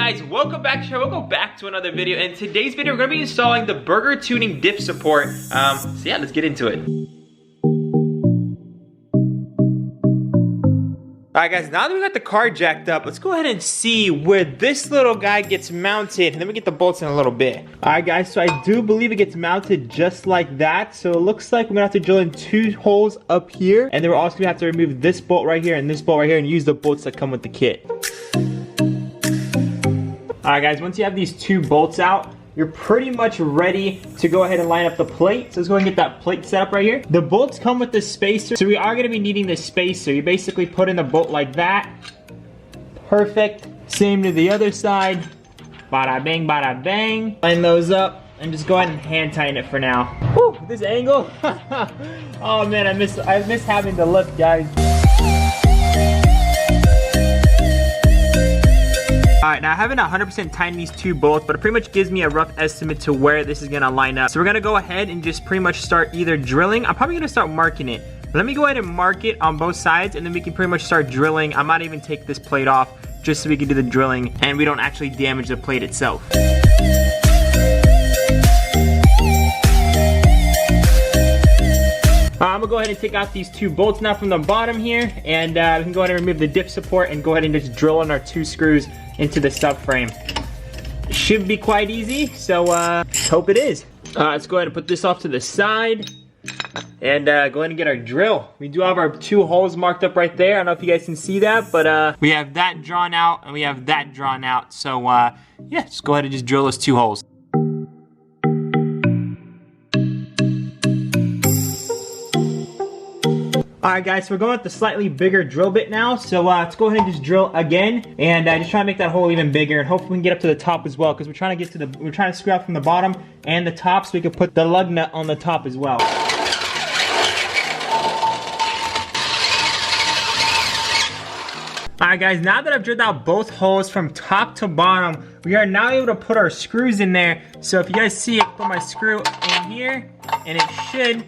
guys, welcome back to the show. Welcome back to another video. In today's video, we're going to be installing the burger tuning diff support. So yeah, let's get into it. Alright guys, now that we got the car jacked up, let's go ahead and see where this little guy gets mounted, and then we get the bolts in a little bit. Alright guys, so I do believe it gets mounted just like that. So it looks like we're gonna have to drill in 2 holes up here, and then we're also gonna have to remove this bolt right here and this bolt right here and use the bolts that come with the kit. Alright guys, once you have these 2 bolts out, you're pretty much ready to go ahead and line up the plate. So let's go ahead and get that plate set up right here. The bolts come with the spacer, so we are gonna be needing the spacer. You basically put in the bolt like that. Perfect. Same to the other side. Bada bang, bada bang. Line those up and just go ahead and hand tighten it for now. Whew, this angle. Oh man, I miss having to lift, guys. Alright, now I haven't 100% tightened these 2 bolts, but it pretty much gives me a rough estimate to where this is going to line up. So we're going to go ahead and just pretty much start either drilling. I'm probably going to start marking it. But let me go ahead and mark it on both sides, and then we can pretty much start drilling. I might even take this plate off just so we can do the drilling and we don't actually damage the plate itself. I'm gonna go ahead and take out these 2 bolts now from the bottom here, and we can go ahead and remove the diff support and go ahead and just drill in our 2 screws into the subframe. Should be quite easy, so hope it is. Let's go ahead and put this off to the side and go ahead and get our drill. We do have our 2 holes marked up right there. I don't know if you guys can see that, but we have that drawn out and we have that drawn out. So yeah, just go ahead and just drill those 2 holes. Alright guys, so we're going with the slightly bigger drill bit now, so let's go ahead and just drill again, and just try to make that hole even bigger, and hopefully we can get up to the top as well, because we're trying to screw out from the bottom and the top, so we can put the lug nut on the top as well. Alright guys, now that I've drilled out both holes from top to bottom, we are now able to put our screws in there. So if you guys see it, put my screw in here, and it should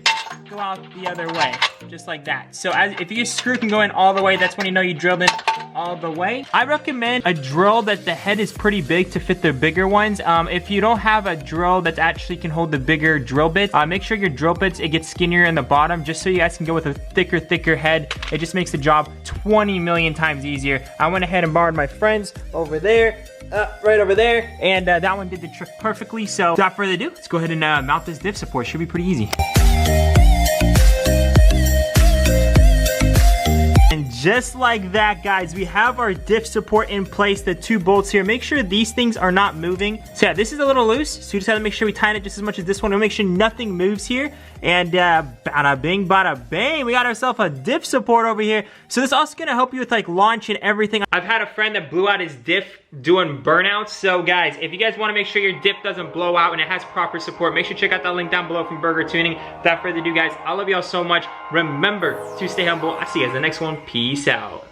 go out the other way, just like that. So if your screw can go in all the way, that's when you know you drilled it all the way. I recommend a drill that the head is pretty big to fit the bigger ones. If you don't have a drill that actually can hold the bigger drill bits, make sure your drill bits, it gets skinnier in the bottom, just so you guys can go with a thicker head. It just makes the job 20 million times easier. I went ahead and borrowed my friend's over there, right over there, and that one did the trick perfectly. So without further ado, let's go ahead and mount this diff support. Should be pretty easy. And just like that, guys, we have our diff support in place, the 2 bolts here. Make sure these things are not moving. So yeah, this is a little loose, so we just have to make sure we tighten it just as much as this one. We'll make sure nothing moves here. And bada bing, bada bang, we got ourselves a diff support over here. So this is also gonna help you with like launch and everything. I've had a friend that blew out his diff doing burnouts. So guys, if you guys wanna make sure your diff doesn't blow out and it has proper support, make sure to check out that link down below from Burger Tuning. Without further ado, guys, I love y'all so much. Remember to stay humble. I'll see you guys in the next one. Peace out.